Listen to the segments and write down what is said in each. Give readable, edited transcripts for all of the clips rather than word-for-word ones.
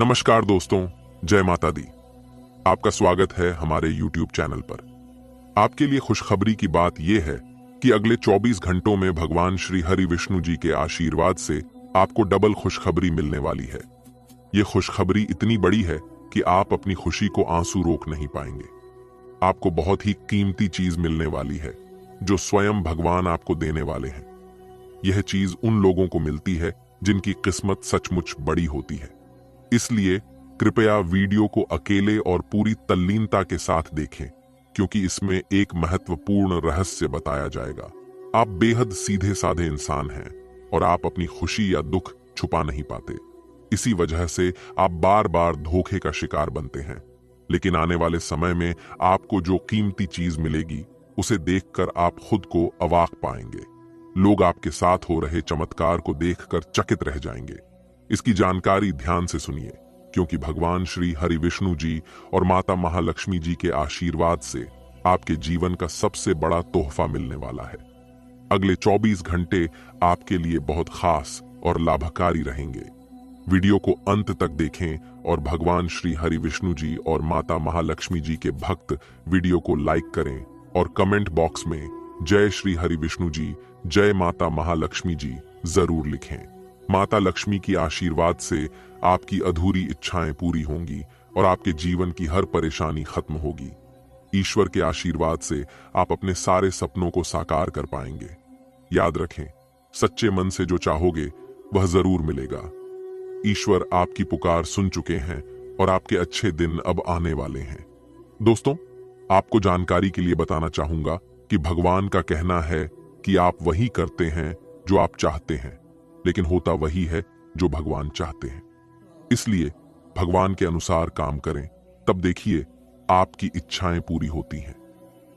नमस्कार दोस्तों, जय माता दी। आपका स्वागत है हमारे YouTube चैनल पर। आपके लिए खुशखबरी की बात यह है कि अगले 24 घंटों में भगवान श्री हरि विष्णु जी के आशीर्वाद से आपको डबल खुशखबरी मिलने वाली है। ये खुशखबरी इतनी बड़ी है कि आप अपनी खुशी को आंसू रोक नहीं पाएंगे। आपको बहुत ही कीमती चीज मिलने वाली है जो स्वयं भगवान आपको देने वाले हैं। यह चीज उन लोगों को मिलती है जिनकी किस्मत सचमुच बड़ी होती है। इसलिए कृपया वीडियो को अकेले और पूरी तल्लीनता के साथ देखें, क्योंकि इसमें एक महत्वपूर्ण रहस्य बताया जाएगा। आप बेहद सीधे साधे इंसान हैं और आप अपनी खुशी या दुख छुपा नहीं पाते। इसी वजह से आप बार बार धोखे का शिकार बनते हैं। लेकिन आने वाले समय में आपको जो कीमती चीज मिलेगी उसे देखकर आप खुद को अवाक पाएंगे। लोग आपके साथ हो रहे चमत्कार को देखकर चकित रह जाएंगे। इसकी जानकारी ध्यान से सुनिए, क्योंकि भगवान श्री हरि विष्णु जी और माता महालक्ष्मी जी के आशीर्वाद से आपके जीवन का सबसे बड़ा तोहफा मिलने वाला है। अगले 24 घंटे आपके लिए बहुत खास और लाभकारी रहेंगे। वीडियो को अंत तक देखें और भगवान श्री हरि विष्णु जी और माता महालक्ष्मी जी के भक्त वीडियो को लाइक करें और कमेंट बॉक्स में जय श्री हरि विष्णु जी, जय माता महालक्ष्मी जी जरूर लिखें। माता लक्ष्मी की आशीर्वाद से आपकी अधूरी इच्छाएं पूरी होंगी और आपके जीवन की हर परेशानी खत्म होगी। ईश्वर के आशीर्वाद से आप अपने सारे सपनों को साकार कर पाएंगे। याद रखें, सच्चे मन से जो चाहोगे वह जरूर मिलेगा। ईश्वर आपकी पुकार सुन चुके हैं और आपके अच्छे दिन अब आने वाले हैं। दोस्तों, आपको जानकारी के लिए बताना चाहूंगा कि भगवान का कहना है कि आप वही करते हैं जो आप चाहते हैं, लेकिन होता वही है जो भगवान चाहते हैं। इसलिए भगवान के अनुसार काम करें, तब देखिए आपकी इच्छाएं पूरी होती हैं।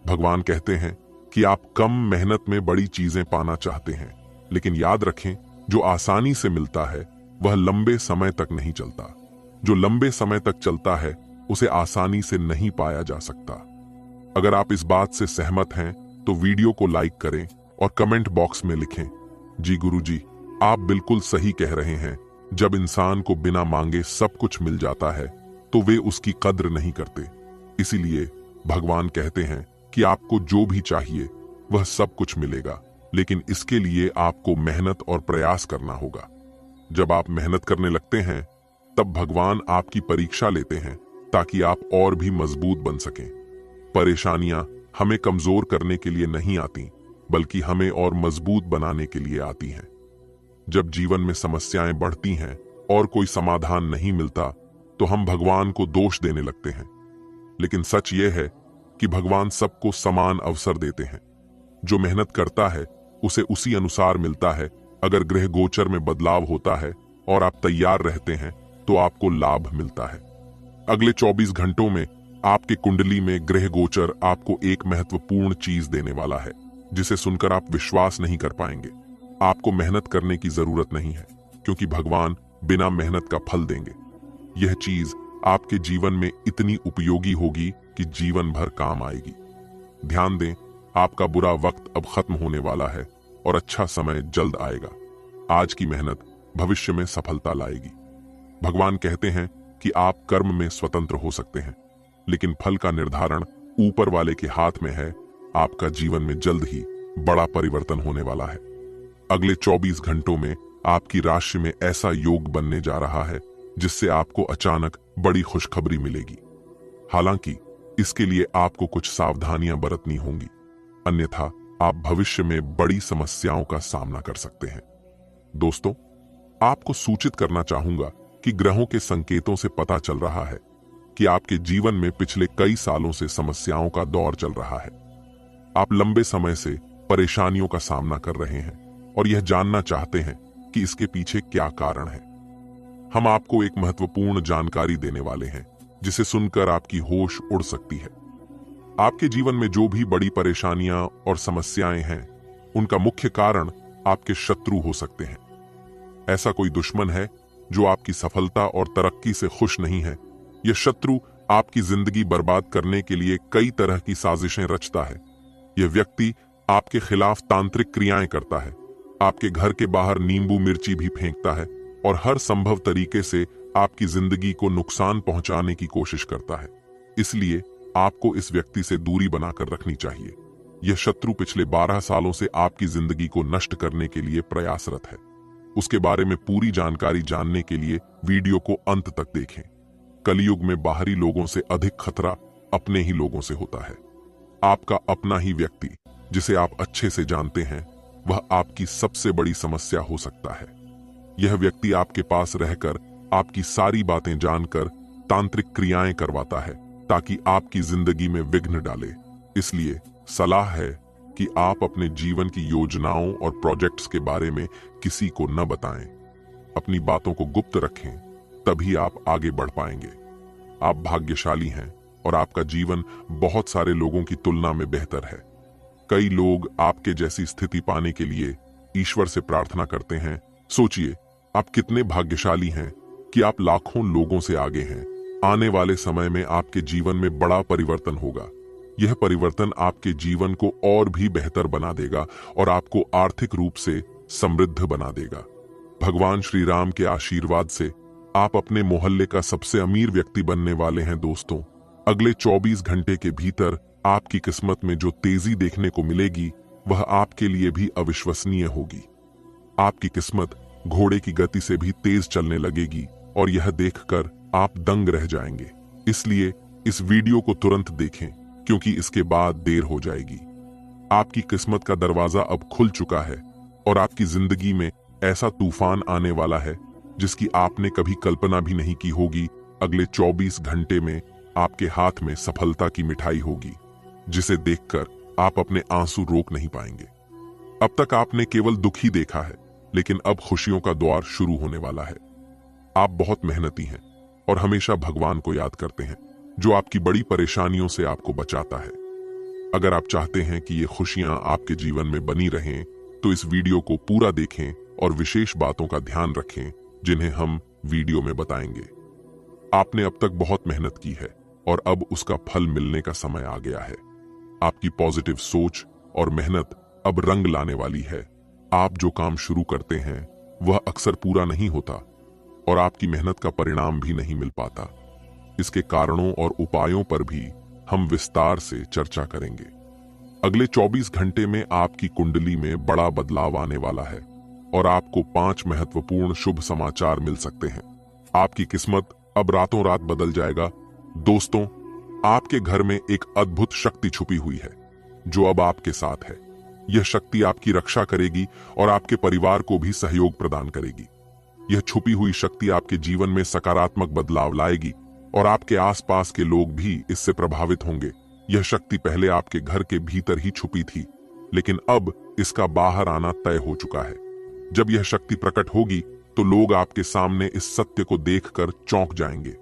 भगवान कहते हैं कि आप कम मेहनत में बड़ी चीजें पाना चाहते हैं, लेकिन याद रखें, जो आसानी से मिलता है वह लंबे समय तक नहीं चलता। जो लंबे समय तक चलता है उसे आसानी से नहीं पाया जा सकता। अगर आप इस बात से सहमत हैं तो वीडियो को लाइक करें और कमेंट बॉक्स में लिखें, जी गुरुजी, आप बिल्कुल सही कह रहे हैं। जब इंसान को बिना मांगे सब कुछ मिल जाता है तो वे उसकी कद्र नहीं करते। इसीलिए भगवान कहते हैं कि आपको जो भी चाहिए वह सब कुछ मिलेगा, लेकिन इसके लिए आपको मेहनत और प्रयास करना होगा। जब आप मेहनत करने लगते हैं तब भगवान आपकी परीक्षा लेते हैं ताकि आप और भी मजबूत बन सकें। परेशानियां हमें कमजोर करने के लिए नहीं आती, बल्कि हमें और मजबूत बनाने के लिए आती हैं। जब जीवन में समस्याएं बढ़ती हैं और कोई समाधान नहीं मिलता तो हम भगवान को दोष देने लगते हैं, लेकिन सच यह है कि भगवान सबको समान अवसर देते हैं। जो मेहनत करता है उसे उसी अनुसार मिलता है। अगर ग्रह गोचर में बदलाव होता है और आप तैयार रहते हैं तो आपको लाभ मिलता है। अगले 24 घंटों में आपके कुंडली में ग्रह गोचर आपको एक महत्वपूर्ण चीज देने वाला है, जिसे सुनकर आप विश्वास नहीं कर पाएंगे। आपको मेहनत करने की जरूरत नहीं है, क्योंकि भगवान बिना मेहनत का फल देंगे। यह चीज आपके जीवन में इतनी उपयोगी होगी कि जीवन भर काम आएगी। ध्यान दें, आपका बुरा वक्त अब खत्म होने वाला है और अच्छा समय जल्द आएगा। आज की मेहनत भविष्य में सफलता लाएगी। भगवान कहते हैं कि आप कर्म में स्वतंत्र हो सकते हैं, लेकिन फल का निर्धारण ऊपर वाले के हाथ में है। आपका जीवन में जल्द ही बड़ा परिवर्तन होने वाला है। अगले 24 घंटों में आपकी राशि में ऐसा योग बनने जा रहा है जिससे आपको अचानक बड़ी खुशखबरी मिलेगी। हालांकि इसके लिए आपको कुछ सावधानियां बरतनी होंगी, अन्यथा आप भविष्य में बड़ी समस्याओं का सामना कर सकते हैं। दोस्तों, आपको सूचित करना चाहूंगा कि ग्रहों के संकेतों से पता चल रहा है कि आपके जीवन में पिछले कई सालों से समस्याओं का दौर चल रहा है। आप लंबे समय से परेशानियों का सामना कर रहे हैं और यह जानना चाहते हैं कि इसके पीछे क्या कारण है। हम आपको एक महत्वपूर्ण जानकारी देने वाले हैं जिसे सुनकर आपकी होश उड़ सकती है। आपके जीवन में जो भी बड़ी परेशानियां और समस्याएं हैं, उनका मुख्य कारण आपके शत्रु हो सकते हैं। ऐसा कोई दुश्मन है जो आपकी सफलता और तरक्की से खुश नहीं है। यह शत्रु आपकी जिंदगी बर्बाद करने के लिए कई तरह की साजिशें रचता है। यह व्यक्ति आपके खिलाफ तांत्रिक क्रियाएं करता है, आपके घर के बाहर नींबू मिर्ची भी फेंकता है और हर संभव तरीके से आपकी जिंदगी को नुकसान पहुंचाने की कोशिश करता है। इसलिए आपको इस व्यक्ति से दूरी बनाकर रखनी चाहिए। यह शत्रु पिछले 12 सालों से आपकी जिंदगी को नष्ट करने के लिए प्रयासरत है। उसके बारे में पूरी जानकारी जानने के लिए वीडियो को अंत तक देखें। कलयुग में बाहरी लोगों से अधिक खतरा अपने ही लोगों से होता है। आपका अपना ही व्यक्ति, जिसे आप अच्छे से जानते हैं, वह आपकी सबसे बड़ी समस्या हो सकता है। यह व्यक्ति आपके पास रहकर आपकी सारी बातें जानकर तांत्रिक क्रियाएं करवाता है ताकि आपकी जिंदगी में विघ्न डाले। इसलिए सलाह है कि आप अपने जीवन की योजनाओं और प्रोजेक्ट्स के बारे में किसी को न बताएं। अपनी बातों को गुप्त रखें, तभी आप आगे बढ़ पाएंगे। आप भाग्यशाली हैं और आपका जीवन बहुत सारे लोगों की तुलना में बेहतर है। कई लोग आपके जैसी स्थिति पाने के लिए ईश्वर से प्रार्थना करते हैं। सोचिए, आप कितने भाग्यशाली हैं कि आप लाखों लोगों से आगे हैं। आने वाले समय में आपके जीवन में बड़ा परिवर्तन होगा। यह परिवर्तन आपके जीवन को और भी बेहतर बना देगा और आपको आर्थिक रूप से समृद्ध बना देगा। भगवान श्री राम के आशीर्वाद से आप अपने मोहल्ले का सबसे अमीर व्यक्ति बनने वाले हैं। दोस्तों, अगले 24 घंटे के भीतर आपकी किस्मत में जो तेजी देखने को मिलेगी, वह आपके लिए भी अविश्वसनीय होगी। आपकी किस्मत घोड़े की गति से भी तेज चलने लगेगी और यह देखकर आप दंग रह जाएंगे। इसलिए इस वीडियो को तुरंत देखें, क्योंकि इसके बाद देर हो जाएगी। आपकी किस्मत का दरवाजा अब खुल चुका है और आपकी जिंदगी में ऐसा तूफान आने वाला है जिसकी आपने कभी कल्पना भी नहीं की होगी। अगले 24 घंटे में आपके हाथ में सफलता की मिठाई होगी, जिसे देखकर आप अपने आंसू रोक नहीं पाएंगे। अब तक आपने केवल दुख ही देखा है, लेकिन अब खुशियों का द्वार शुरू होने वाला है। आप बहुत मेहनती हैं और हमेशा भगवान को याद करते हैं, जो आपकी बड़ी परेशानियों से आपको बचाता है। अगर आप चाहते हैं कि ये खुशियां आपके जीवन में बनी रहें, तो इस वीडियो को पूरा देखें और विशेष बातों का ध्यान रखें, जिन्हें हम वीडियो में बताएंगे। आपने अब तक बहुत मेहनत की है और अब उसका फल मिलने का समय आ गया है। आपकी पॉजिटिव सोच और मेहनत अब रंग लाने वाली है। आप जो काम शुरू करते हैं वह अक्सर पूरा नहीं होता और आपकी मेहनत का परिणाम भी नहीं मिल पाता। इसके कारणों और उपायों पर भी हम विस्तार से चर्चा करेंगे। अगले 24 घंटे में आपकी कुंडली में बड़ा बदलाव आने वाला है और आपको 5 महत्वपूर्ण शुभ समाचार मिल सकते हैं। आपकी किस्मत अब रातों रात बदल जाएगा। दोस्तों, आपके घर में एक अद्भुत शक्ति छुपी हुई है, जो अब आपके साथ है। यह शक्ति आपकी रक्षा करेगी और आपके परिवार को भी सहयोग प्रदान करेगी। यह छुपी हुई शक्ति आपके जीवन में सकारात्मक बदलाव लाएगी और आपके आसपास के लोग भी इससे प्रभावित होंगे। यह शक्ति पहले आपके घर के भीतर ही छुपी थी, लेकिन अब इसका बाहर आना तय हो चुका है। जब यह शक्ति प्रकट होगी तो लोग आपके सामने इस सत्य को देखकर चौंक जाएंगे।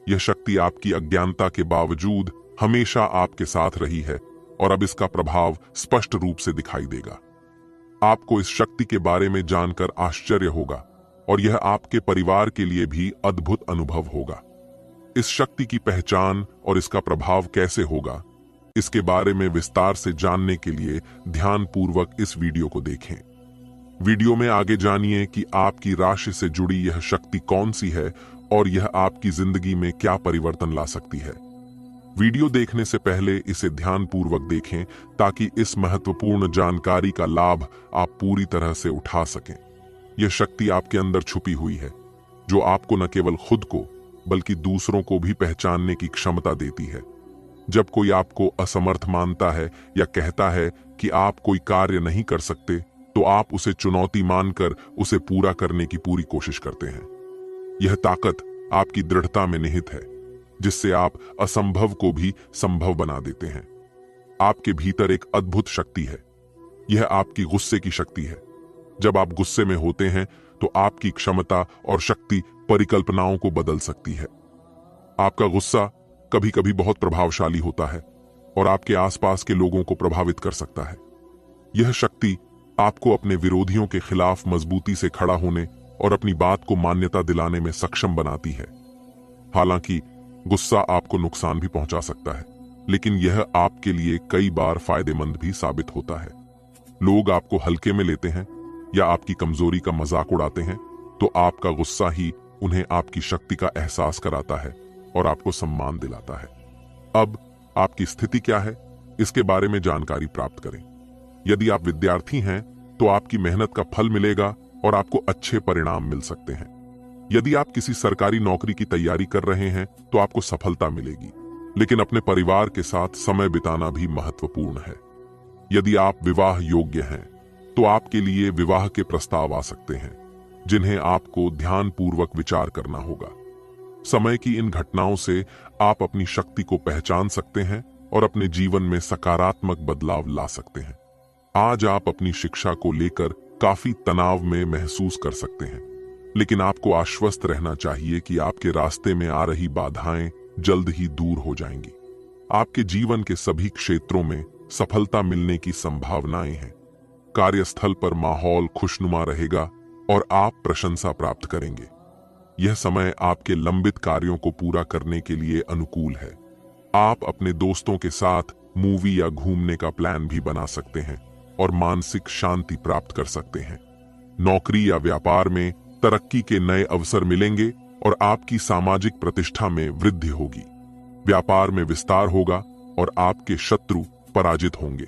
यह शक्ति आपकी अज्ञानता के बावजूद हमेशा आपके साथ रही है और अब इसका प्रभाव स्पष्ट रूप से दिखाई देगा। आपको इस शक्ति के बारे में जानकर आश्चर्य होगा और यह आपके परिवार के लिए भी अद्भुत अनुभव होगा। इस शक्ति की पहचान और इसका प्रभाव कैसे होगा, इसके बारे में विस्तार से जानने के लिए ध्यानपूर्वक इस वीडियो को देखें। वीडियो में आगे जानिए कि आपकी राशि से जुड़ी यह शक्ति कौन सी है और यह आपकी जिंदगी में क्या परिवर्तन ला सकती है। वीडियो देखने से पहले इसे ध्यानपूर्वक देखें ताकि इस महत्वपूर्ण जानकारी का लाभ आप पूरी तरह से उठा सकें। यह शक्ति आपके अंदर छुपी हुई है, जो आपको न केवल खुद को बल्कि दूसरों को भी पहचानने की क्षमता देती है। जब कोई आपको असमर्थ मानता है या कहता है कि आप कोई कार्य नहीं कर सकते, तो आप उसे चुनौती मानकर उसे पूरा करने की पूरी कोशिश करते हैं। यह ताकत आपकी दृढ़ता में निहित है, जिससे आप असंभव को भी संभव बना देते हैं। आपके भीतर एक अद्भुत शक्ति है। यह आपकी गुस्से की शक्ति है। जब आप गुस्से में होते हैं तो आपकी क्षमता और शक्ति परिकल्पनाओं को बदल सकती है। आपका गुस्सा कभी कभी बहुत प्रभावशाली होता है और आपके आसपास के लोगों को प्रभावित कर सकता है। यह शक्ति आपको अपने विरोधियों के खिलाफ मजबूती से खड़ा होने और अपनी बात को मान्यता दिलाने में सक्षम बनाती है। हालांकि गुस्सा आपको नुकसान भी पहुंचा सकता है, लेकिन यह आपके लिए कई बार फायदेमंद भी साबित होता है। लोग आपको हल्के में लेते हैं या आपकी कमजोरी का मजाक उड़ाते हैं, तो आपका गुस्सा ही उन्हें आपकी शक्ति का एहसास कराता है और आपको सम्मान दिलाता है। अब आपकी स्थिति क्या है, इसके बारे में जानकारी प्राप्त करें। यदि आप विद्यार्थी हैं तो आपकी मेहनत का फल मिलेगा और आपको अच्छे परिणाम मिल सकते हैं। यदि आप किसी सरकारी नौकरी की तैयारी कर रहे हैं तो आपको सफलता मिलेगी, लेकिन अपने परिवार के साथ समय बिताना भी महत्वपूर्ण है। यदि आप विवाह योग्य हैं तो आपके लिए विवाह के प्रस्ताव आ सकते हैं, जिन्हें आपको ध्यानपूर्वक विचार करना होगा। समय की इन घटनाओं से आप अपनी शक्ति को पहचान सकते हैं और अपने जीवन में सकारात्मक बदलाव ला सकते हैं। आज आप अपनी शिक्षा को लेकर काफी तनाव में महसूस कर सकते हैं, लेकिन आपको आश्वस्त रहना चाहिए कि आपके रास्ते में आ रही बाधाएं जल्द ही दूर हो जाएंगी। आपके जीवन के सभी क्षेत्रों में सफलता मिलने की संभावनाएं हैं। कार्यस्थल पर माहौल खुशनुमा रहेगा और आप प्रशंसा प्राप्त करेंगे। यह समय आपके लंबित कार्यों को पूरा करने के लिए अनुकूल है। आप अपने दोस्तों के साथ मूवी या घूमने का प्लान भी बना सकते हैं और मानसिक शांति प्राप्त कर सकते हैं। नौकरी या व्यापार में तरक्की के नए अवसर मिलेंगे और आपकी सामाजिक प्रतिष्ठा में वृद्धि होगी। व्यापार में विस्तार होगा और आपके शत्रु पराजित होंगे।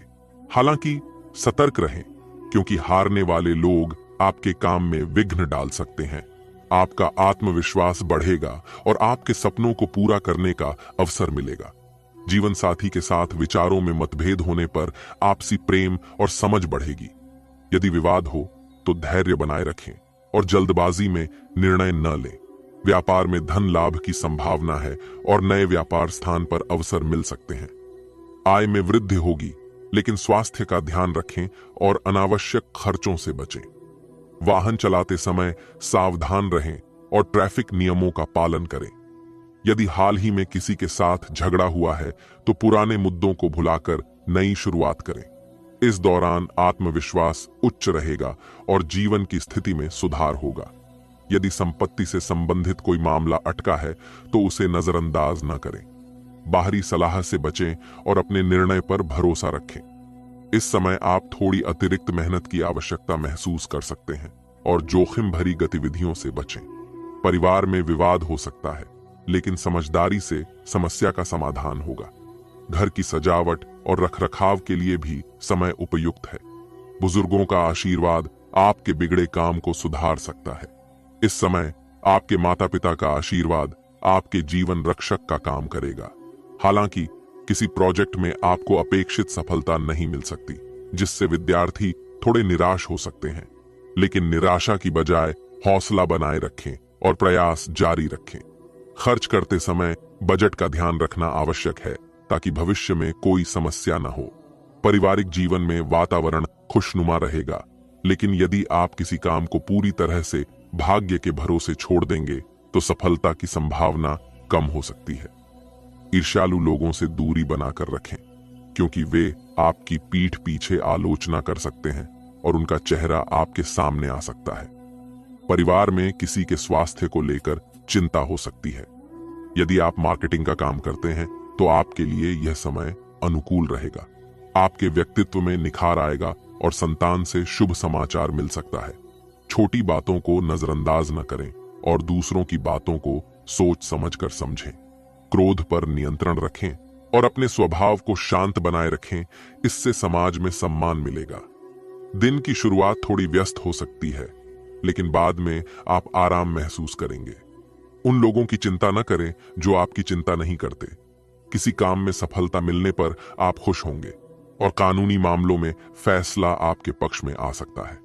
हालांकि सतर्क रहें, क्योंकि हारने वाले लोग आपके काम में विघ्न डाल सकते हैं। आपका आत्मविश्वास बढ़ेगा और आपके सपनों को पूरा करने का अवसर मिलेगा। जीवन साथी के साथ विचारों में मतभेद होने पर आपसी प्रेम और समझ बढ़ेगी। यदि विवाद हो तो धैर्य बनाए रखें और जल्दबाजी में निर्णय न लें। व्यापार में धन लाभ की संभावना है और नए व्यापार स्थान पर अवसर मिल सकते हैं। आय में वृद्धि होगी, लेकिन स्वास्थ्य का ध्यान रखें और अनावश्यक खर्चों से बचें। वाहन चलाते समय सावधान रहें और ट्रैफिक नियमों का पालन करें। यदि हाल ही में किसी के साथ झगड़ा हुआ है तो पुराने मुद्दों को भुलाकर नई शुरुआत करें। इस दौरान आत्मविश्वास उच्च रहेगा और जीवन की स्थिति में सुधार होगा। यदि संपत्ति से संबंधित कोई मामला अटका है तो उसे नजरअंदाज न करें। बाहरी सलाह से बचें और अपने निर्णय पर भरोसा रखें। इस समय आप थोड़ी अतिरिक्त मेहनत की आवश्यकता महसूस कर सकते हैं और जोखिम भरी गतिविधियों से बचें। परिवार में विवाद हो सकता है, लेकिन समझदारी से समस्या का समाधान होगा। घर की सजावट और रखरखाव के लिए भी समय उपयुक्त है। बुजुर्गों का आशीर्वाद आपके बिगड़े काम को सुधार सकता है। इस समय आपके माता पिता का आशीर्वाद आपके जीवन रक्षक का काम करेगा। हालांकि किसी प्रोजेक्ट में आपको अपेक्षित सफलता नहीं मिल सकती, जिससे विद्यार्थी थोड़े निराश हो सकते हैं। लेकिन निराशा की बजाय हौसला बनाए रखें और प्रयास जारी रखें। खर्च करते समय बजट का ध्यान रखना आवश्यक है, ताकि भविष्य में कोई समस्या न हो। पारिवारिक जीवन में वातावरण खुशनुमा रहेगा, लेकिन यदि आप किसी काम को पूरी तरह से भाग्य के भरोसे छोड़ देंगे तो सफलता की संभावना कम हो सकती है। ईर्ष्यालु लोगों से दूरी बनाकर रखें, क्योंकि वे आपकी पीठ पीछे आलोचना कर सकते हैं और उनका चेहरा आपके सामने आ सकता है। परिवार में किसी के स्वास्थ्य को लेकर चिंता हो सकती है। यदि आप मार्केटिंग का काम करते हैं तो आपके लिए यह समय अनुकूल रहेगा। आपके व्यक्तित्व में निखार आएगा और संतान से शुभ समाचार मिल सकता है। छोटी बातों को नजरअंदाज न करें और दूसरों की बातों को सोच समझकर समझें। क्रोध पर नियंत्रण रखें और अपने स्वभाव को शांत बनाए रखें। इससे समाज में सम्मान मिलेगा। दिन की शुरुआत थोड़ी व्यस्त हो सकती है, लेकिन बाद में आप आराम महसूस करेंगे। उन लोगों की चिंता न करें जो आपकी चिंता नहीं करते। किसी काम में सफलता मिलने पर आप खुश होंगे और कानूनी मामलों में फैसला आपके पक्ष में आ सकता है।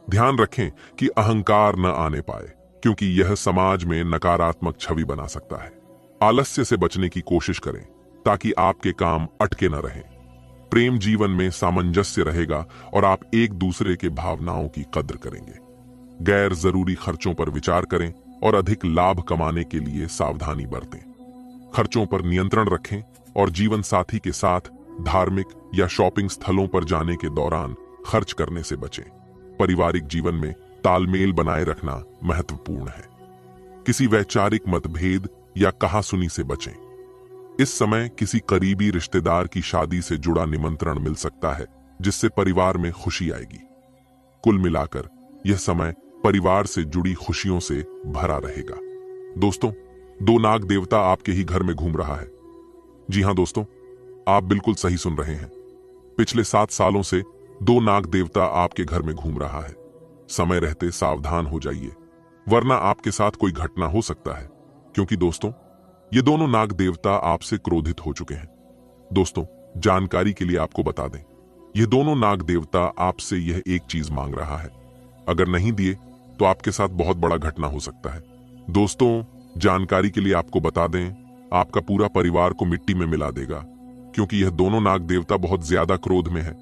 ध्यान रखें कि अहंकार न आने पाए, क्योंकि यह समाज में नकारात्मक छवि बना सकता है। आलस्य से बचने की कोशिश करें ताकि आपके काम अटके न रहें। प्रेम जीवन में सामंजस्य रहेगा और आप एक दूसरे के भावनाओं की कद्र करेंगे। गैर जरूरी खर्चों पर विचार करें और अधिक लाभ कमाने के लिए सावधानी बरतें। खर्चों पर नियंत्रण रखें और जीवन साथी के साथ धार्मिक या शॉपिंग स्थलों पर जाने के दौरान खर्च करने से बचें। पारिवारिक जीवन में तालमेल बनाए रखना महत्वपूर्ण है। किसी वैचारिक मतभेद या कहासुनी से बचें। इस समय किसी करीबी रिश्तेदार की शादी से जुड़ा निमंत्रण मिल सकता है, जिससे परिवार में खुशी आएगी। कुल मिलाकर यह समय परिवार से जुड़ी खुशियों से भरा रहेगा। दोस्तों, दो नाग देवता आपके ही घर में घूम रहा है। जी हां दोस्तों, आप बिल्कुल सही सुन रहे हैं। पिछले 7 सालों से दो नाग देवता आपके घर में घूम रहा है। समय रहते सावधान हो जाइए, वरना आपके साथ कोई घटना हो सकता है। क्योंकि दोस्तों, ये दोनों नाग देवता आपसे क्रोधित हो चुके हैं। दोस्तों, जानकारी के लिए आपको बता दें, ये दोनों नाग देवता आपसे यह एक चीज मांग रहा है। अगर नहीं दिए तो आपके साथ बहुत बड़ा घटना हो सकता है। दोस्तों, जानकारी के लिए आपको बता दें, आपका पूरा परिवार को मिट्टी में मिला देगा, क्योंकि यह दोनों नाग देवता बहुत ज्यादा क्रोध में है।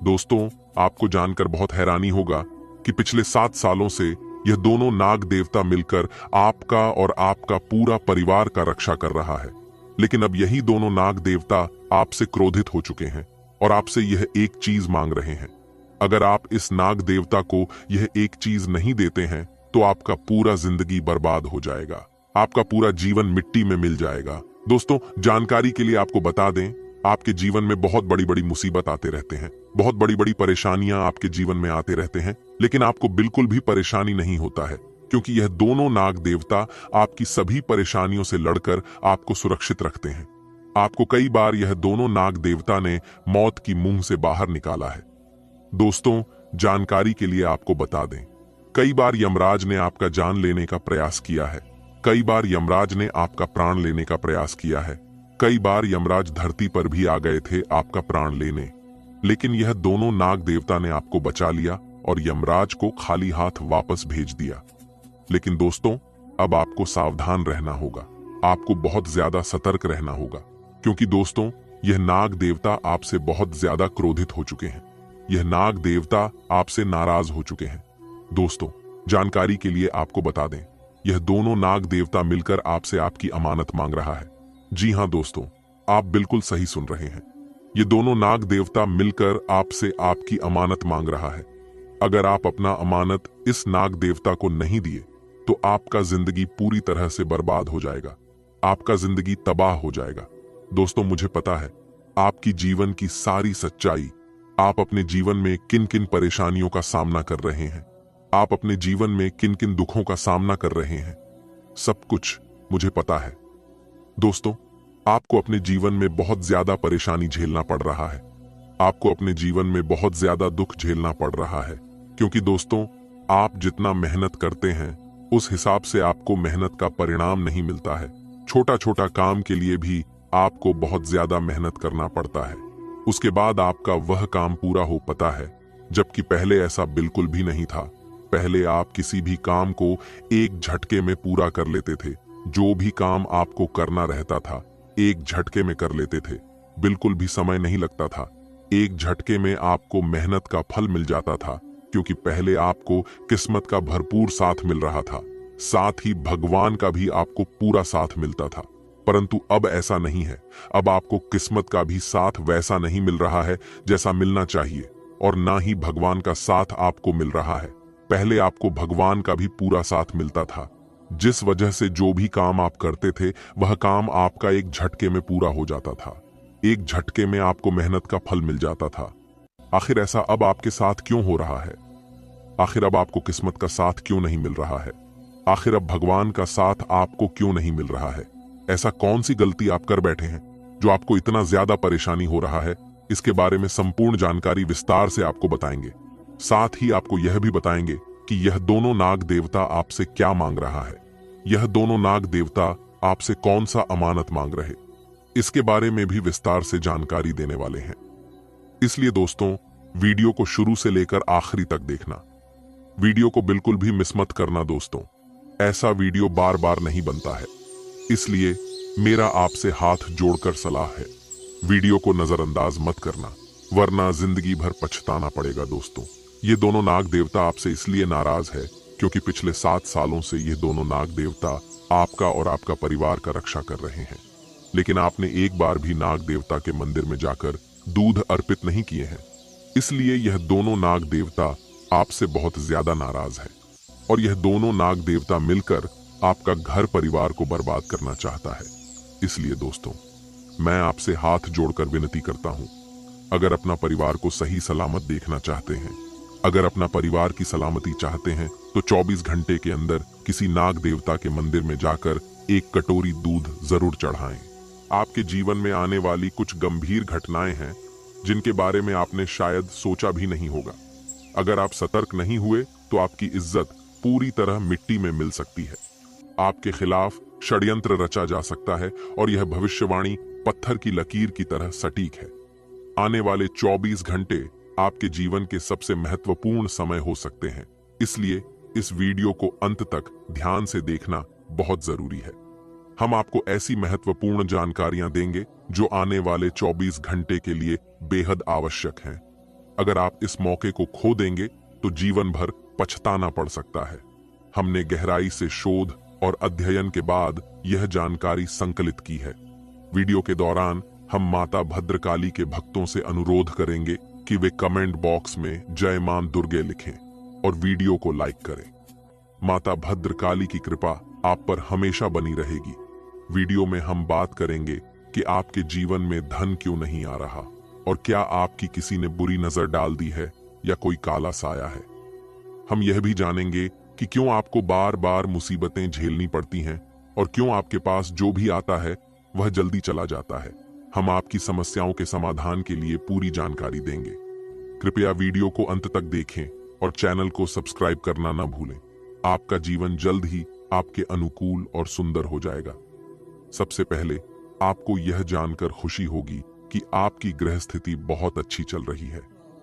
दोस्तों, आपको जानकर बहुत हैरानी होगा कि पिछले 7 सालों से यह दोनों नाग देवता मिलकर आपका और आपका पूरा परिवार का रक्षा कर रहा है। लेकिन अब यही दोनों नाग देवता आपसे क्रोधित हो चुके हैं और आपसे यह एक चीज मांग रहे हैं। अगर आप इस नाग देवता को यह एक चीज नहीं देते हैं तो आपका पूरा जिंदगी बर्बाद हो जाएगा, आपका पूरा जीवन मिट्टी में मिल जाएगा। दोस्तों, जानकारी के लिए आपको बता दें, आपके जीवन में बहुत बड़ी बड़ी मुसीबत आते रहते हैं, बहुत बड़ी बड़ी परेशानियां आपके जीवन में आते रहते हैं, लेकिन आपको बिल्कुल भी परेशानी नहीं होता है, क्योंकि यह दोनों नाग देवता आपकी सभी परेशानियों से लड़कर आपको सुरक्षित रखते हैं। आपको कई बार यह दोनों नाग देवता ने मौत की मुंह से बाहर निकाला है। दोस्तों, जानकारी के लिए आपको बता दें, कई बार यमराज ने आपका जान लेने का प्रयास किया है, कई बार यमराज ने आपका प्राण लेने का प्रयास किया है, कई बार यमराज धरती पर भी आ गए थे आपका प्राण लेने, लेकिन यह दोनों नाग देवता ने आपको बचा लिया और यमराज को खाली हाथ वापस भेज दिया। लेकिन दोस्तों, अब आपको सावधान रहना होगा, आपको बहुत ज्यादा सतर्क रहना होगा, क्योंकि दोस्तों, यह नाग देवता आपसे बहुत ज्यादा क्रोधित हो चुके हैं। यह नाग देवता आपसे नाराज हो चुके हैं। दोस्तों, जानकारी के लिए आपको बता दें, यह दोनों नाग देवता मिलकर आपसे आपकी अमानत मांग रहा है। जी हां दोस्तों, आप बिल्कुल सही सुन रहे हैं। ये दोनों नाग देवता मिलकर आपसे आपकी अमानत मांग रहा है। अगर आप अपना अमानत इस नाग देवता को नहीं दिए तो आपका जिंदगी पूरी तरह से बर्बाद हो जाएगा, आपका जिंदगी तबाह हो जाएगा। दोस्तों, मुझे पता है आपकी जीवन की सारी सच्चाई, आप अपने जीवन में किन किन परेशानियों का सामना कर रहे हैं, आप अपने जीवन में किन किन दुखों का सामना कर रहे हैं, सब कुछ मुझे पता है। दोस्तों, आपको अपने जीवन में बहुत ज्यादा परेशानी झेलना पड़ रहा है, आपको अपने जीवन में बहुत ज्यादा दुख झेलना पड़ रहा है, क्योंकि दोस्तों, आप जितना मेहनत करते हैं उस हिसाब से आपको मेहनत का परिणाम नहीं मिलता है। छोटा छोटा काम के लिए भी आपको बहुत ज्यादा मेहनत करना पड़ता है, उसके बाद आपका वह काम पूरा हो पाता है, जबकि पहले ऐसा बिल्कुल भी नहीं था। पहले आप किसी भी काम को एक झटके में पूरा कर लेते थे, जो भी काम आपको करना रहता था एक झटके में कर लेते थे, बिल्कुल भी समय नहीं लगता था, एक झटके में आपको मेहनत का फल मिल जाता था, क्योंकि पहले आपको किस्मत का भरपूर साथ मिल रहा था, साथ ही भगवान का भी आपको पूरा साथ मिलता था। परंतु अब ऐसा नहीं है, अब आपको किस्मत का भी साथ वैसा नहीं मिल रहा है जैसा मिलना चाहिए, और ना ही भगवान का साथ आपको मिल रहा है। पहले आपको भगवान का भी पूरा साथ मिलता था, जिस वजह से जो भी काम आप करते थे वह काम आपका एक झटके में पूरा हो जाता था, एक झटके में आपको मेहनत का फल मिल जाता था। आखिर ऐसा अब आपके साथ क्यों हो रहा है? आखिर अब आपको किस्मत का साथ क्यों नहीं मिल रहा है? आखिर अब भगवान का साथ आपको क्यों नहीं मिल रहा है? ऐसा कौन सी गलती आप कर बैठे हैं जो आपको इतना ज्यादा परेशानी हो रहा है? इसके बारे में संपूर्ण जानकारी विस्तार से आपको बताएंगे। साथ ही आपको यह भी बताएंगे कि यह दोनों नाग देवता आपसे क्या मांग रहा है, यह दोनों नाग देवता आपसे कौन सा अमानत मांग रहे, इसके बारे में भी विस्तार से जानकारी देने वाले हैं। इसलिए दोस्तों, वीडियो को शुरू से लेकर आखिरी तक देखना, वीडियो को बिल्कुल भी मिस मत करना। दोस्तों, ऐसा वीडियो बार बार नहीं बनता है, इसलिए मेरा आपसे हाथ जोड़कर सलाह है, वीडियो को नजरअंदाज मत करना, वरना जिंदगी भर पछताना पड़ेगा। दोस्तों, ये दोनों नाग देवता आपसे इसलिए नाराज है क्योंकि पिछले 7 सालों से ये दोनों नाग देवता आपका और आपका परिवार का रक्षा कर रहे हैं, लेकिन आपने एक बार भी नाग देवता के मंदिर में जाकर दूध अर्पित नहीं किए हैं, इसलिए यह दोनों नाग देवता आपसे बहुत ज्यादा नाराज है, और यह दोनों नाग देवता मिलकर आपका घर परिवार को बर्बाद करना चाहता है। इसलिए दोस्तों, मैं आपसे हाथ जोड़कर विनती करता हूं, अगर अपना परिवार को सही सलामत देखना चाहते हैं, अगर अपना परिवार की सलामती चाहते हैं, तो 24 घंटे के अंदर किसी नाग देवता के मंदिर में जाकर एक कटोरी दूध जरूर चढ़ाएं। आपके जीवन में आने वाली कुछ गंभीर घटनाएं हैं जिनके बारे में आपने शायद सोचा भी नहीं होगा। अगर आप सतर्क नहीं हुए तो आपकी इज्जत पूरी तरह मिट्टी में मिल सकती है। आपके खिलाफ षड्यंत्र रचा जा सकता है और यह भविष्यवाणी पत्थर की लकीर की तरह सटीक है। आने वाले 24 घंटे आपके जीवन के सबसे महत्वपूर्ण समय हो सकते हैं, इसलिए इस वीडियो को अंत तक ध्यान से देखना बहुत जरूरी है। हम आपको ऐसी महत्वपूर्ण जानकारियां देंगे जो आने वाले 24 घंटे के लिए बेहद आवश्यक हैं। अगर आप इस मौके को खो देंगे तो जीवन भर पछताना पड़ सकता है। हमने गहराई से शोध और अध्ययन के बाद यह जानकारी संकलित की है। वीडियो के दौरान हम माता भद्रकाली के भक्तों से अनुरोध करेंगे कि वे कमेंट बॉक्स में जय मां दुर्गे लिखें और वीडियो को लाइक करें। माता भद्रकाली की कृपा आप पर हमेशा बनी रहेगी। वीडियो में हम बात करेंगे कि आपके जीवन में धन क्यों नहीं आ रहा और क्या आपकी किसी ने बुरी नजर डाल दी है या कोई काला साया है। हम यह भी जानेंगे कि क्यों आपको बार बार मुसीबतें झेलनी पड़ती हैं और क्यों आपके पास जो भी आता है वह जल्दी चला जाता है। हम आपकी समस्याओं के समाधान के लिए पूरी जानकारी देंगे। कृपया वीडियो को अंत तक देखें और चैनल को सब्सक्राइब करना न भूलें। आपका जीवन जल्द ही आपके अनुकूल और सुंदर हो जाएगा। सबसे पहले आपको यह जानकर खुशी होगी कि आपकी ग्रह स्थिति बहुत अच्छी चल रही है।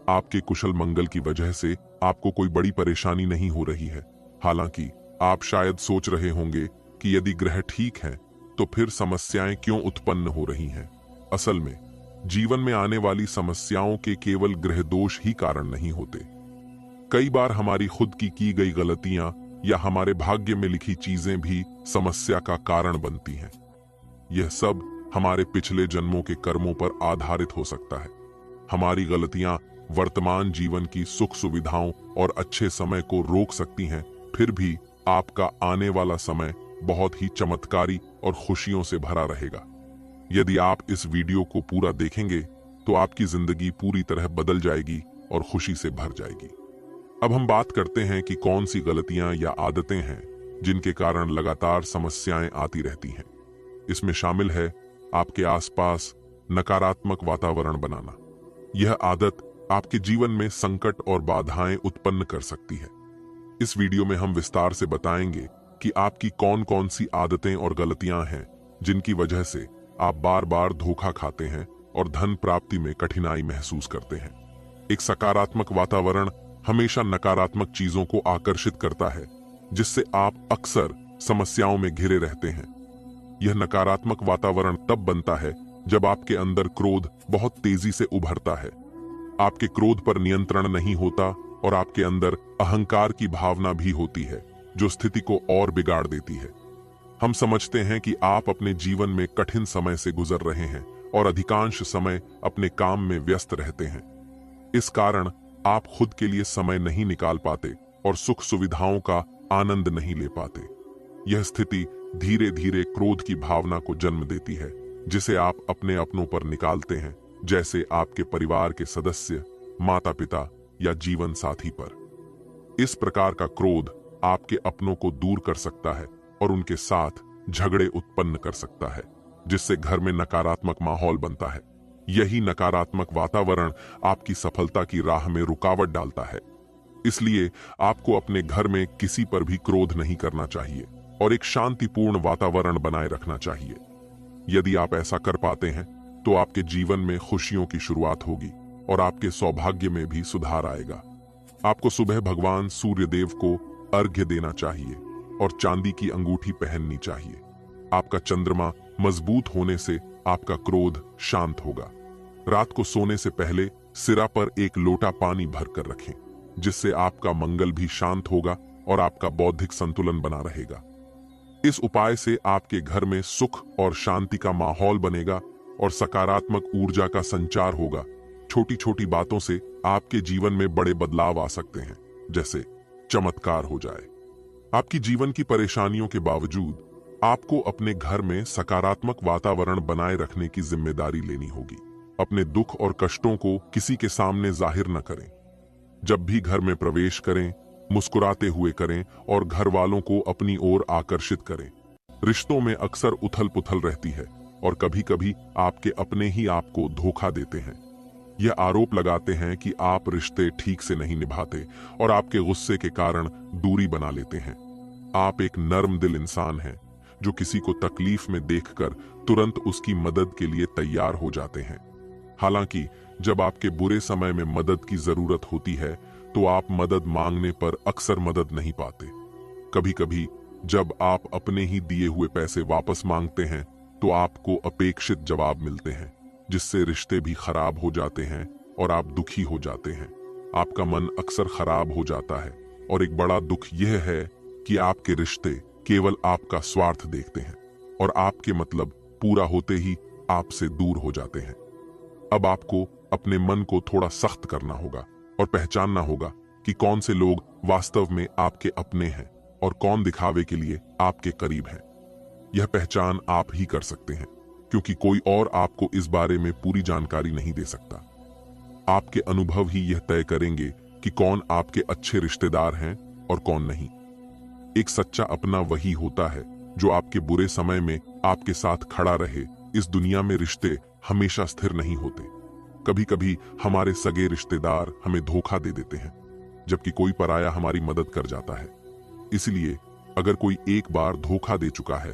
आपके कुशल मंगल की वजह से आपको कोई बड़ी परेशानी नहीं हो रही है। हालांकि आप शायद सोच रहे होंगे कि यदि ग्रह ठीक हैं तो फिर समस्याएं क्यों उत्पन्न हो रही हैं। असल में जीवन में आने वाली समस्याओं के केवल ग्रह दोष ही कारण नहीं होते। कई बार हमारी खुद की गई गलतियां या हमारे भाग्य में लिखी चीजें भी समस्या का कारण बनती हैं। यह सब हमारे पिछले जन्मों के कर्मों पर आधारित हो सकता है। हमारी गलतियां वर्तमान जीवन की सुख सुविधाओं और अच्छे समय को रोक सकती हैं, फिर भी आपका आने वाला समय बहुत ही चमत्कारी और खुशियों से भरा रहेगा। यदि आप इस वीडियो को पूरा देखेंगे तो आपकी जिंदगी पूरी तरह बदल जाएगी और खुशी से भर जाएगी। अब हम बात करते हैं कि कौन सी गलतियां या आदतें हैं जिनके कारण लगातार समस्याएं आती रहती हैं। इसमें शामिल है आपके आसपास नकारात्मक वातावरण बनाना। यह आदत आपके जीवन में संकट और बाधाएं उत्पन्न कर सकती है। इस वीडियो में हम विस्तार से बताएंगे कि आपकी कौन कौन सी आदतें और गलतियां हैं जिनकी वजह से आप बार बार धोखा खाते हैं और धन प्राप्ति में कठिनाई महसूस करते हैं। एक सकारात्मक वातावरण हमेशा नकारात्मक चीजों को आकर्षित करता है, जिससे आप अक्सर समस्याओं में घिरे रहते हैं। यह नकारात्मक वातावरण तब बनता है जब आपके अंदर क्रोध बहुत तेजी से उभरता है। आपके क्रोध पर नियंत्रण नहीं होता और आपके अंदर अहंकार की भावना भी होती है जो स्थिति को और बिगाड़ देती है। हम समझते हैं कि आप अपने जीवन में कठिन समय से गुजर रहे हैं और अधिकांश समय अपने काम में व्यस्त रहते हैं। इस कारण आप खुद के लिए समय नहीं निकाल पाते और सुख सुविधाओं का आनंद नहीं ले पाते। यह स्थिति धीरे धीरे क्रोध की भावना को जन्म देती है, जिसे आप अपने अपनों पर निकालते हैं, जैसे आपके परिवार के सदस्य, माता पिता या जीवन साथी पर। इस प्रकार का क्रोध आपके अपनों को दूर कर सकता है और उनके साथ झगड़े उत्पन्न कर सकता है, जिससे घर में नकारात्मक माहौल बनता है। यही नकारात्मक वातावरण आपकी सफलता की राह में रुकावट डालता है। इसलिए आपको अपने घर में किसी पर भी क्रोध नहीं करना चाहिए और एक शांतिपूर्ण वातावरण बनाए रखना चाहिए। यदि आप ऐसा कर पाते हैं तो आपके जीवन में खुशियों की शुरुआत होगी और आपके सौभाग्य में भी सुधार आएगा। आपको सुबह भगवान सूर्यदेव को अर्घ्य देना चाहिए और चांदी की अंगूठी पहननी चाहिए। आपका चंद्रमा मजबूत होने से आपका क्रोध शांत होगा। रात को सोने से पहले सिरा पर एक लोटा पानी भरकर रखें, जिससे आपका मंगल भी शांत होगा और आपका बौद्धिक संतुलन बना रहेगा। इस उपाय से आपके घर में सुख और शांति का माहौल बनेगा और सकारात्मक ऊर्जा का संचार होगा। छोटी छोटी बातों से आपके जीवन में बड़े बदलाव आ सकते हैं, जैसे चमत्कार हो जाए। आपकी जीवन की परेशानियों के बावजूद आपको अपने घर में सकारात्मक वातावरण बनाए रखने की जिम्मेदारी लेनी होगी। अपने दुख और कष्टों को किसी के सामने जाहिर न करें। जब भी घर में प्रवेश करें मुस्कुराते हुए करें और घर वालों को अपनी ओर आकर्षित करें। रिश्तों में अक्सर उथल पुथल रहती है और कभी कभी आपके अपने ही आपको धोखा देते हैं। यह आरोप लगाते हैं कि आप रिश्ते ठीक से नहीं निभाते और आपके गुस्से के कारण दूरी बना लेते हैं। आप एक नर्म दिल इंसान हैं जो किसी को तकलीफ में देखकर तुरंत उसकी मदद के लिए तैयार हो जाते हैं। हालांकि जब आपके बुरे समय में मदद की जरूरत होती है तो आप मदद मांगने पर अक्सर मदद नहीं पाते। कभी कभी जब आप अपने ही दिए हुए पैसे वापस मांगते हैं तो आपको अपेक्षित जवाब मिलते हैं, जिससे रिश्ते भी खराब हो जाते हैं और आप दुखी हो जाते हैं। आपका मन अक्सर खराब हो जाता है और एक बड़ा दुख यह है कि आपके रिश्ते केवल आपका स्वार्थ देखते हैं और आपके मतलब पूरा होते ही आपसे दूर हो जाते हैं। अब आपको अपने मन को थोड़ा सख्त करना होगा और पहचानना होगा कि कौन से लोग वास्तव में आपके अपने हैं और कौन दिखावे के लिए आपके करीब हैं। यह पहचान आप ही कर सकते हैं, क्योंकि कोई और आपको इस बारे में पूरी जानकारी नहीं दे सकता। आपके अनुभव ही यह तय करेंगे कि कौन आपके अच्छे रिश्तेदार हैं और कौन नहीं। एक सच्चा अपना वही होता है जो आपके बुरे समय में आपके साथ खड़ा रहे। इस दुनिया में रिश्ते हमेशा स्थिर नहीं होते। कभी कभी हमारे सगे रिश्तेदार हमें धोखा दे देते हैं, जबकि कोई पराया हमारी मदद कर जाता है। इसलिए अगर कोई एक बार धोखा दे चुका है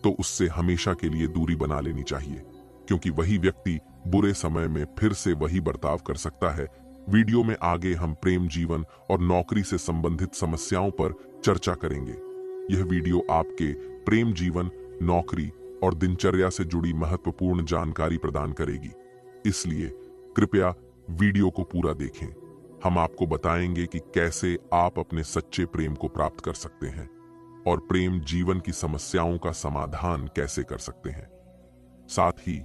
तो उससे हमेशा के लिए दूरी बना लेनी चाहिए, क्योंकि वही व्यक्ति बुरे समय में फिर से वही बर्ताव कर सकता है। वीडियो में आगे हम प्रेम जीवन और नौकरी से संबंधित समस्याओं पर चर्चा करेंगे। यह वीडियो आपके प्रेम जीवन, नौकरी और दिनचर्या से जुड़ी महत्वपूर्ण जानकारी प्रदान करेगी, इसलिए कृपया वीडियो को पूरा देखें। हम आपको बताएंगे कि कैसे आप अपने सच्चे प्रेम को प्राप्त कर सकते हैं और प्रेम जीवन की समस्याओं का समाधान कैसे कर सकते हैं। साथ ही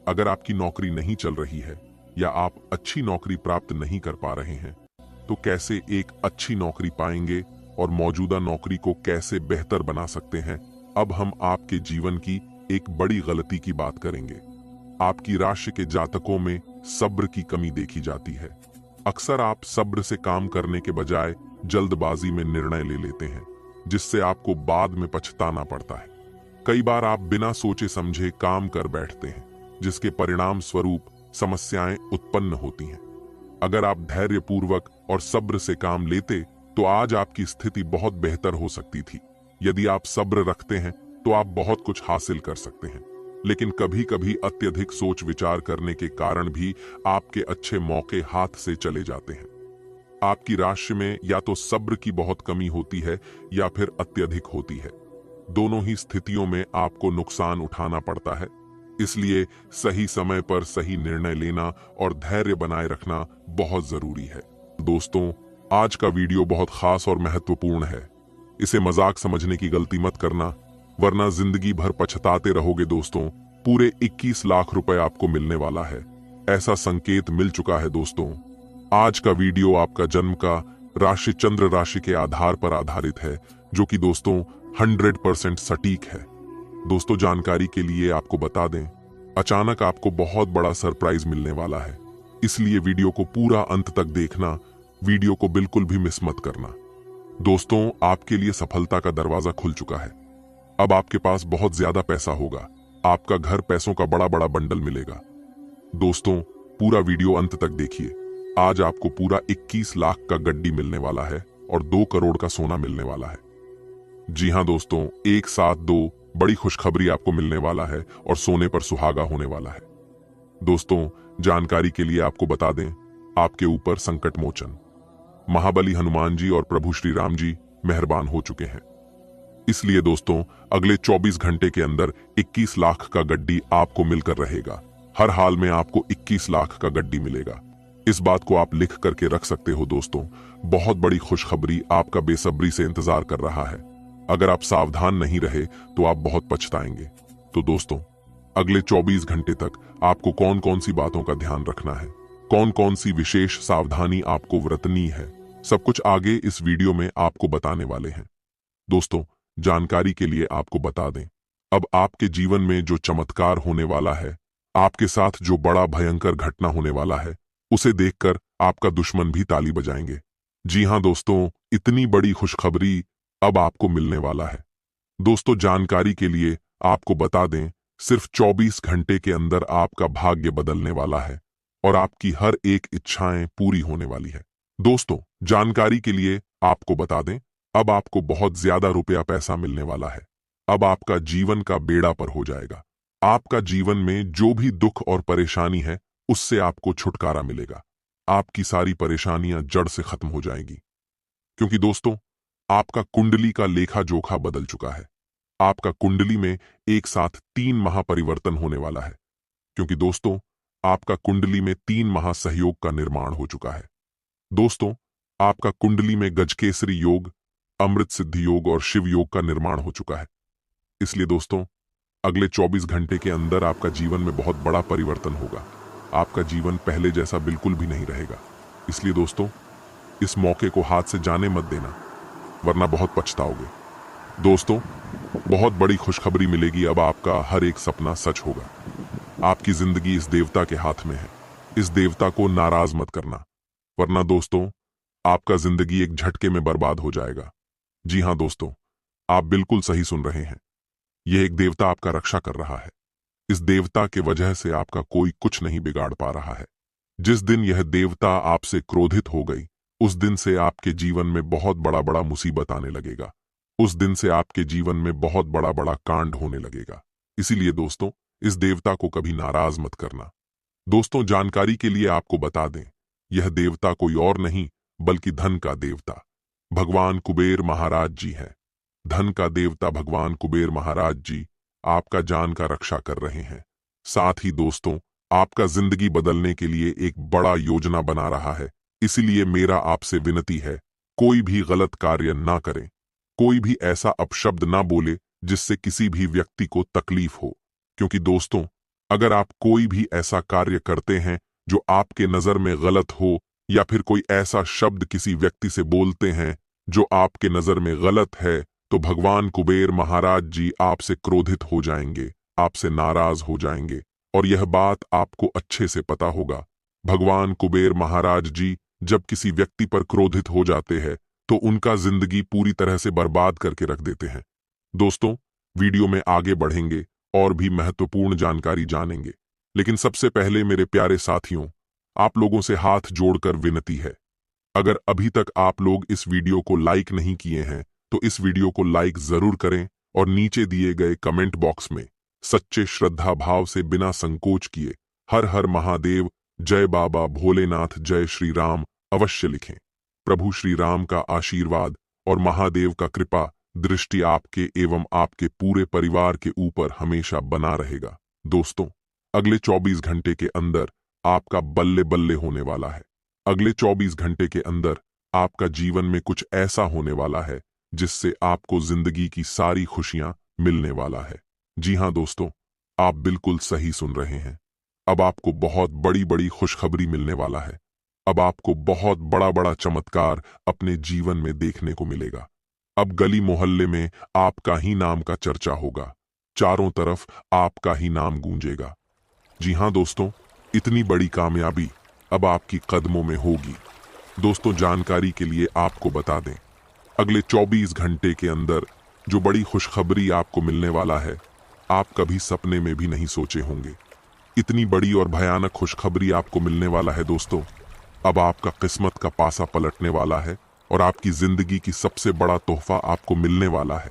अगर आपकी नौकरी नहीं चल रही है या आप अच्छी नौकरी प्राप्त नहीं कर पा रहे हैं तो कैसे एक अच्छी नौकरी पाएंगे और मौजूदा नौकरी को कैसे बेहतर बना सकते हैं। अब हम आपके जीवन की एक बड़ी गलती की बात करेंगे। आपकी राशि के जातकों में सब्र की कमी देखी जाती है। अक्सर आप सब्र से काम करने के बजाय जल्दबाजी में निर्णय ले लेते हैं, जिससे आपको बाद में पछताना पड़ता है। कई बार आप बिना सोचे समझे काम कर बैठते हैं, जिसके परिणाम स्वरूप समस्याएं उत्पन्न होती हैं। अगर आप धैर्यपूर्वक और सब्र से काम लेते तो आज आपकी स्थिति बहुत बेहतर हो सकती थी। यदि आप सब्र रखते हैं तो आप बहुत कुछ हासिल कर सकते हैं, लेकिन कभी कभी अत्यधिक सोच विचार करने के कारण भी आपके अच्छे मौके हाथ से चले जाते हैं। आपकी राशि में या तो सब्र की बहुत कमी होती है या फिर अत्यधिक होती है। दोनों ही स्थितियों में आपको नुकसान उठाना पड़ता है। इसलिए सही समय पर सही निर्णय लेना और धैर्य बनाए रखना बहुत जरूरी है। दोस्तों, आज का वीडियो बहुत खास और महत्वपूर्ण है। इसे मजाक समझने की गलती मत करना, वरना जिंदगी भर पछताते रहोगे। दोस्तों, पूरे 21 लाख रुपए आपको मिलने वाला है, ऐसा संकेत मिल चुका है। दोस्तों, आज का वीडियो आपका जन्म का राशि चंद्र राशि के आधार पर आधारित है, जो कि दोस्तों 100% सटीक है। दोस्तों, जानकारी के लिए आपको बता दें, अचानक आपको बहुत बड़ा सरप्राइज मिलने वाला है, इसलिए वीडियो को पूरा अंत तक देखना। वीडियो को बिल्कुल भी मिस मत करना। दोस्तों, आपके लिए सफलता का दरवाजा खुल चुका है। अब आपके पास बहुत ज्यादा पैसा होगा। आपका घर पैसों का बड़ा बड़ा बंडल मिलेगा। दोस्तों, पूरा वीडियो अंत तक देखिए। आज आपको पूरा 21 लाख का गड्डी मिलने वाला है और 2 करोड़ का सोना मिलने वाला है। जी हां दोस्तों, एक साथ 2 बड़ी खुशखबरी आपको मिलने वाला है और सोने पर सुहागा होने वाला है। दोस्तों, जानकारी के लिए आपको बता दें, आपके ऊपर संकट मोचन महाबली हनुमान जी और प्रभु श्री राम जी मेहरबान हो चुके हैं। इसलिए दोस्तों, अगले 24 घंटे के अंदर 21 लाख का गड्डी आपको मिलकर रहेगा। हर हाल में आपको 21 लाख का गड्डी मिलेगा। इस बात को आप लिख करके रख सकते हो। दोस्तों, बहुत बड़ी खुशखबरी आपका बेसब्री से इंतजार कर रहा है। अगर आप सावधान नहीं रहे तो आप बहुत पछताएंगे। तो दोस्तों, अगले 24 घंटे तक आपको कौन कौन सी बातों का ध्यान रखना है, कौन कौन सी विशेष सावधानी आपको बरतनी है, सब कुछ आगे इस वीडियो में आपको बताने वाले हैं। दोस्तों, जानकारी के लिए आपको बता दें, अब आपके जीवन में जो चमत्कार होने वाला है, आपके साथ जो बड़ा भयंकर घटना होने वाला है, उसे देखकर आपका दुश्मन भी ताली बजाएंगे। जी हाँ दोस्तों, इतनी बड़ी खुशखबरी अब आपको मिलने वाला है। दोस्तों, जानकारी के लिए आपको बता दें, सिर्फ 24 घंटे के अंदर आपका भाग्य बदलने वाला है और आपकी हर एक इच्छाएं पूरी होने वाली है। दोस्तों, जानकारी के लिए आपको बता दें, अब आपको बहुत ज्यादा रुपया पैसा मिलने वाला है। अब आपका जीवन का बेड़ा पर हो जाएगा। आपका जीवन में जो भी दुख और परेशानी है, उससे आपको छुटकारा मिलेगा। आपकी सारी परेशानियां जड़ से खत्म हो जाएंगी, क्योंकि दोस्तों, आपका कुंडली का लेखा जोखा बदल चुका है। आपका कुंडली में एक साथ 3 महापरिवर्तन होने वाला है, क्योंकि दोस्तों, आपका कुंडली में 3 महासहयोग का निर्माण हो चुका है। दोस्तों, आपका कुंडली में गजकेसरी योग, अमृत सिद्धि योग और शिव योग का निर्माण हो चुका है। इसलिए दोस्तों, अगले 24 घंटे के अंदर आपका जीवन में बहुत बड़ा परिवर्तन होगा। आपका जीवन पहले जैसा बिल्कुल भी नहीं रहेगा। इसलिए दोस्तों, इस मौके को हाथ से जाने मत देना, वरना बहुत पछताओगे। दोस्तों, बहुत बड़ी खुशखबरी मिलेगी। अब आपका हर एक सपना सच होगा। आपकी जिंदगी इस देवता के हाथ में है। इस देवता को नाराज मत करना, वरना दोस्तों, आपका जिंदगी एक झटके में बर्बाद हो जाएगा। जी हाँ दोस्तों, आप बिल्कुल सही सुन रहे हैं। यह एक देवता आपका रक्षा कर रहा है। इस देवता के वजह से आपका कोई कुछ नहीं बिगाड़ पा रहा है। जिस दिन यह देवता आपसे क्रोधित हो गई, उस दिन से आपके जीवन में बहुत बड़ा बड़ा मुसीबत आने लगेगा। उस दिन से आपके जीवन में बहुत बड़ा बड़ा कांड होने लगेगा। इसीलिए दोस्तों, इस देवता को कभी नाराज मत करना। दोस्तों, जानकारी के लिए आपको बता दें, यह देवता कोई और नहीं बल्कि धन का देवता भगवान कुबेर महाराज जी हैं। धन का देवता भगवान कुबेर महाराज जी आपका जान का रक्षा कर रहे हैं। साथ ही दोस्तों, आपका जिंदगी बदलने के लिए एक बड़ा योजना बना रहा है। इसलिए मेरा आपसे विनती है, कोई भी गलत कार्य ना करें। कोई भी ऐसा अपशब्द ना बोले जिससे किसी भी व्यक्ति को तकलीफ हो, क्योंकि दोस्तों, अगर आप कोई भी ऐसा कार्य करते हैं जो आपके नजर में गलत हो, या फिर कोई ऐसा शब्द किसी व्यक्ति से बोलते हैं जो आपके नजर में गलत है, तो भगवान कुबेर महाराज जी आपसे क्रोधित हो जाएंगे, आपसे नाराज हो जाएंगे। और यह बात आपको अच्छे से पता होगा। भगवान कुबेर महाराज जी जब किसी व्यक्ति पर क्रोधित हो जाते हैं, तो उनका जिंदगी पूरी तरह से बर्बाद करके रख देते हैं। दोस्तों, वीडियो में आगे बढ़ेंगे और भी महत्वपूर्ण जानकारी जानेंगे, लेकिन सबसे पहले मेरे प्यारे साथियों, आप लोगों से हाथ जोड़कर विनती है, अगर अभी तक आप लोग इस वीडियो को लाइक नहीं किए हैं, तो इस वीडियो को लाइक जरूर करें और नीचे दिए गए कमेंट बॉक्स में सच्चे श्रद्धा भाव से बिना संकोच किए हर हर महादेव, जय बाबा भोलेनाथ, जय श्री राम अवश्य लिखें। प्रभु श्री राम का आशीर्वाद और महादेव का कृपा दृष्टि आपके एवं आपके पूरे परिवार के ऊपर हमेशा बना रहेगा। दोस्तों, अगले 24 घंटे के अंदर आपका बल्ले बल्ले होने वाला है। अगले 24 घंटे के अंदर आपका जीवन में कुछ ऐसा होने वाला है जिससे आपको जिंदगी की सारी खुशियां मिलने वाला है। जी हाँ दोस्तों, आप बिल्कुल सही सुन रहे हैं। अब आपको बहुत बड़ी बड़ी खुशखबरी मिलने वाला है। अब आपको बहुत बड़ा बड़ा चमत्कार अपने जीवन में देखने को मिलेगा। अब गली मोहल्ले में आपका ही नाम का चर्चा होगा। चारों तरफ आपका ही नाम गूंजेगा। जी हाँ दोस्तों, इतनी बड़ी कामयाबी अब आपकी कदमों में होगी। दोस्तों, जानकारी के लिए आपको बता दें, अगले 24 घंटे के अंदर जो बड़ी खुशखबरी आपको मिलने वाला है, आप कभी सपने में भी नहीं सोचे होंगे। इतनी बड़ी और भयानक खुशखबरी आपको मिलने वाला है दोस्तों। अब आपका किस्मत का पासा पलटने वाला है और आपकी जिंदगी की सबसे बड़ा तोहफा आपको मिलने वाला है।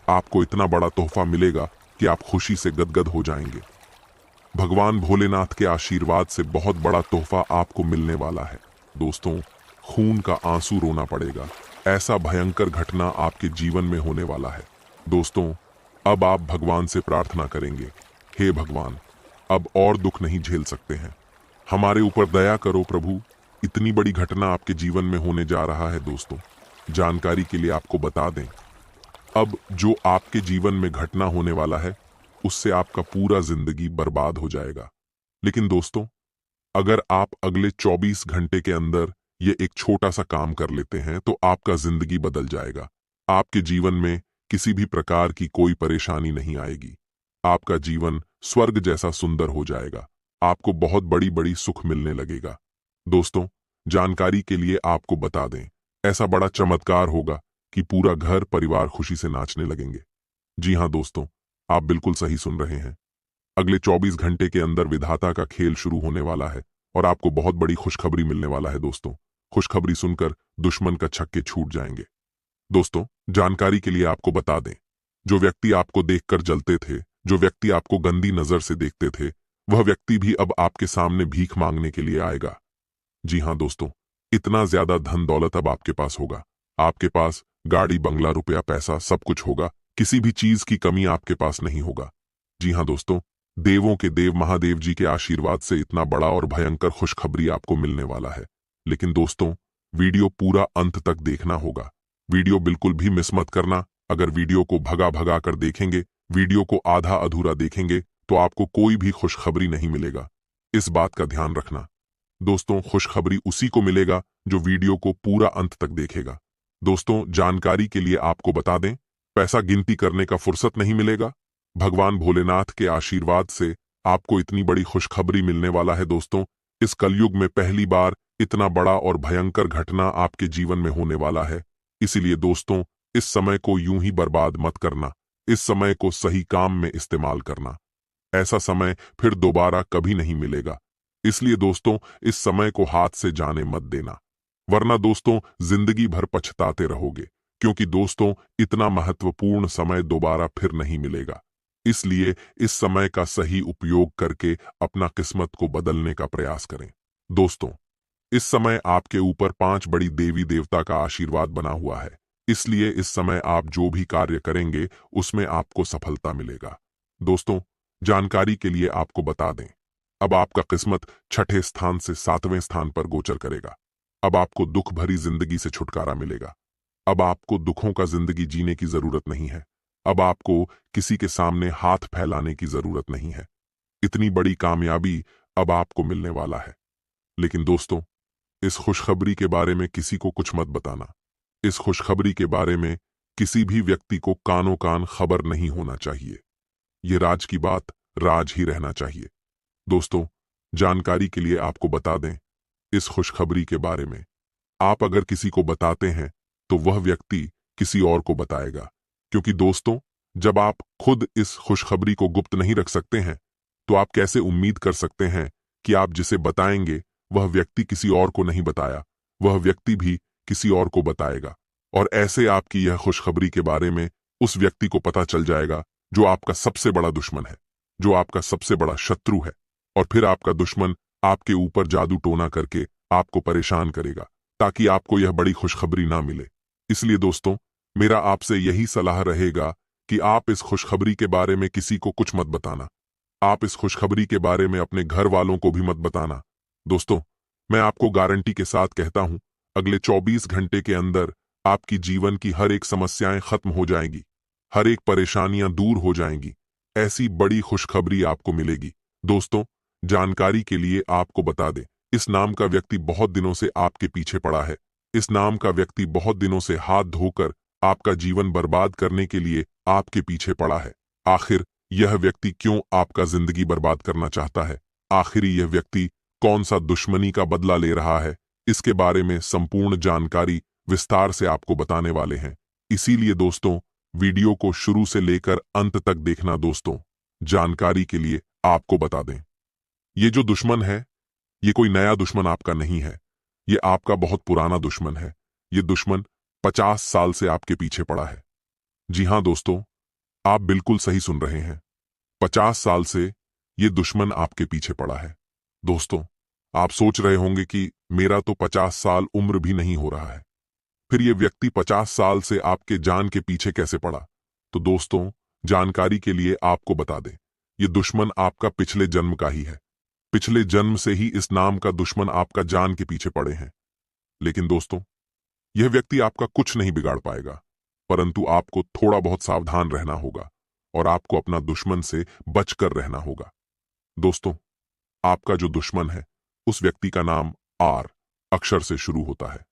आपको इतना बड़ा तोहफा मिलेगा कि आप खुशी से गदगद हो जाएंगे। भगवान भोलेनाथ के आशीर्वाद से बहुत बड़ा तोहफा आपको मिलने वाला है। दोस्तों, खून का आंसू रोना पड़ेगा। ऐसा भयंकर घटना आपके जीवन में होने वाला है। दोस्तों, अब आप भगवान से प्रार्थना करेंगे, हे भगवान, अब और दुख नहीं झेल सकते हैं, हमारे ऊपर दया करो प्रभु। इतनी बड़ी घटना आपके जीवन में होने जा रहा है। दोस्तों, जानकारी के लिए आपको बता दें, अब जो आपके जीवन में घटना होने वाला है, उससे आपका पूरा जिंदगी बर्बाद हो जाएगा। लेकिन दोस्तों, अगर आप अगले 24 घंटे के अंदर ये एक छोटा सा काम कर लेते हैं, तो आपका जिंदगी बदल जाएगा। आपके जीवन में किसी भी प्रकार की कोई परेशानी नहीं आएगी। आपका जीवन स्वर्ग जैसा सुंदर हो जाएगा। आपको बहुत बड़ी बड़ी सुख मिलने लगेगा। दोस्तों, जानकारी के लिए आपको बता दें, ऐसा बड़ा चमत्कार होगा कि पूरा घर परिवार खुशी से नाचने लगेंगे। जी हाँ दोस्तों, आप बिल्कुल सही सुन रहे हैं। अगले 24 घंटे के अंदर विधाता का खेल शुरू होने वाला है और आपको बहुत बड़ी खुशखबरी मिलने वाला है दोस्तों। खुशखबरी सुनकर दुश्मन का छक्के छूट जाएंगे। दोस्तों, जानकारी के लिए आपको बता दें, जो व्यक्ति आपको देखकर जलते थे, जो व्यक्ति आपको गंदी नजर से देखते थे, वह व्यक्ति भी अब आपके सामने भीख मांगने के लिए आएगा। जी हाँ दोस्तों, इतना ज्यादा धन दौलत अब आपके पास होगा। आपके पास गाड़ी, बंगला, रुपया, पैसा सब कुछ होगा। किसी भी चीज की कमी आपके पास नहीं होगा। जी हाँ दोस्तों, देवों के देव महादेव जी के आशीर्वाद से इतना बड़ा और भयंकर खुशखबरी आपको मिलने वाला है। लेकिन दोस्तों, वीडियो पूरा अंत तक देखना होगा। वीडियो बिल्कुल भी मिस मत करना। अगर वीडियो को भगा भगा कर देखेंगे, वीडियो को आधा अधूरा देखेंगे, तो आपको कोई भी खुशखबरी नहीं मिलेगा। इस बात का ध्यान रखना। दोस्तों, खुशखबरी उसी को मिलेगा जो वीडियो को पूरा अंत तक देखेगा। दोस्तों, जानकारी के लिए आपको बता दें, पैसा गिनती करने का फुर्सत नहीं मिलेगा। भगवान भोलेनाथ के आशीर्वाद से आपको इतनी बड़ी खुशखबरी मिलने वाला है। दोस्तों, इस कलयुग में पहली बार इतना बड़ा और भयंकर घटना आपके जीवन में होने वाला है। इसीलिए दोस्तों, इस समय को यूं ही बर्बाद मत करना। इस समय को सही काम में इस्तेमाल करना। ऐसा समय फिर दोबारा कभी नहीं मिलेगा। इसलिए दोस्तों, इस समय को हाथ से जाने मत देना, वरना दोस्तों जिंदगी भर पछताते रहोगे। क्योंकि दोस्तों, इतना महत्वपूर्ण समय दोबारा फिर नहीं मिलेगा। इसलिए इस समय का सही उपयोग करके अपना किस्मत को बदलने का प्रयास करें। दोस्तों, इस समय आपके ऊपर 5 बड़ी देवी देवता का आशीर्वाद बना हुआ है। इसलिए इस समय आप जो भी कार्य करेंगे उसमें आपको सफलता मिलेगा। दोस्तों, जानकारी के लिए आपको बता दें, अब आपका किस्मत 6ठे स्थान से 7वें स्थान पर गोचर करेगा। अब आपको दुख भरी जिंदगी से छुटकारा मिलेगा। अब आपको दुखों का जिंदगी जीने की जरूरत नहीं है। अब आपको किसी के सामने हाथ फैलाने की जरूरत नहीं है। इतनी बड़ी कामयाबी अब आपको मिलने वाला है। लेकिन दोस्तों, इस खुशखबरी के बारे में किसी को कुछ मत बताना। इस खुशखबरी के बारे में किसी भी व्यक्ति को कानो कान खबर नहीं होना चाहिए। ये राज की बात राज ही रहना चाहिए। दोस्तों, जानकारी के लिए आपको बता दें, इस खुशखबरी के बारे में आप अगर किसी को बताते हैं तो वह व्यक्ति किसी और को बताएगा। क्योंकि दोस्तों, जब आप खुद इस खुशखबरी को गुप्त नहीं रख सकते हैं, तो आप कैसे उम्मीद कर सकते हैं कि आप जिसे बताएंगे वह व्यक्ति किसी और को नहीं बताया, वह व्यक्ति भी किसी और को बताएगा। और ऐसे आपकी यह खुशखबरी के बारे में उस व्यक्ति को पता चल जाएगा जो आपका सबसे बड़ा दुश्मन है, जो आपका सबसे बड़ा शत्रु है। और फिर आपका दुश्मन आपके ऊपर जादू टोना करके आपको परेशान करेगा ताकि आपको यह बड़ी खुशखबरी ना मिले। इसलिए दोस्तों, मेरा आपसे यही सलाह रहेगा कि आप इस खुशखबरी के बारे में किसी को कुछ मत बताना। आप इस खुशखबरी के बारे में अपने घर वालों को भी मत बताना। दोस्तों, मैं आपको गारंटी के साथ कहता हूं, अगले 24 घंटे के अंदर आपकी जीवन की हर एक समस्याएं खत्म हो जाएंगी, हर एक परेशानियां दूर हो जाएंगी। ऐसी बड़ी खुशखबरी आपको मिलेगी। दोस्तों, जानकारी के लिए आपको बता दें, इस नाम का व्यक्ति बहुत दिनों से आपके पीछे पड़ा है। इस नाम का व्यक्ति बहुत दिनों से हाथ धोकर आपका जीवन बर्बाद करने के लिए आपके पीछे पड़ा है। आखिर यह व्यक्ति क्यों आपका जिंदगी बर्बाद करना चाहता है? आखिर यह व्यक्ति कौन सा दुश्मनी का बदला ले रहा है? इसके बारे में संपूर्ण जानकारी विस्तार से आपको बताने वाले हैं। इसीलिए दोस्तों, वीडियो को शुरू से लेकर अंत तक देखना। दोस्तों, जानकारी के लिए आपको बता दें, ये जो दुश्मन है, ये कोई नया दुश्मन आपका नहीं है। ये आपका बहुत पुराना दुश्मन है। ये दुश्मन 50 साल से आपके पीछे पड़ा है। जी हां दोस्तों, आप बिल्कुल सही सुन रहे हैं। 50 साल से ये दुश्मन आपके पीछे पड़ा है। दोस्तों, आप सोच रहे होंगे कि मेरा तो 50 साल उम्र भी नहीं हो रहा है, फिर ये व्यक्ति 50 साल से आपके जान के पीछे कैसे पड़ा? तो दोस्तों, जानकारी के लिए आपको बता दें, ये दुश्मन आपका पिछले जन्म का ही है। पिछले जन्म से ही इस नाम का दुश्मन आपका जान के पीछे पड़े हैं। लेकिन दोस्तों, यह व्यक्ति आपका कुछ नहीं बिगाड़ पाएगा, परंतु आपको थोड़ा बहुत सावधान रहना होगा और आपको अपना दुश्मन से बचकर रहना होगा। दोस्तों, आपका जो दुश्मन है, उस व्यक्ति का नाम आर अक्षर से शुरू होता है।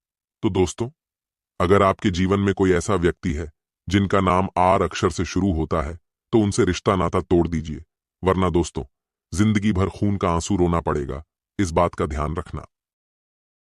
तो दोस्तों, अगर आपके जीवन में कोई ऐसा व्यक्ति है जिनका नाम आर अक्षर से शुरू होता है, तो उनसे रिश्ता नाता तोड़ दीजिए, वरना दोस्तों जिंदगी भर खून का आंसू रोना पड़ेगा। इस बात का ध्यान रखना।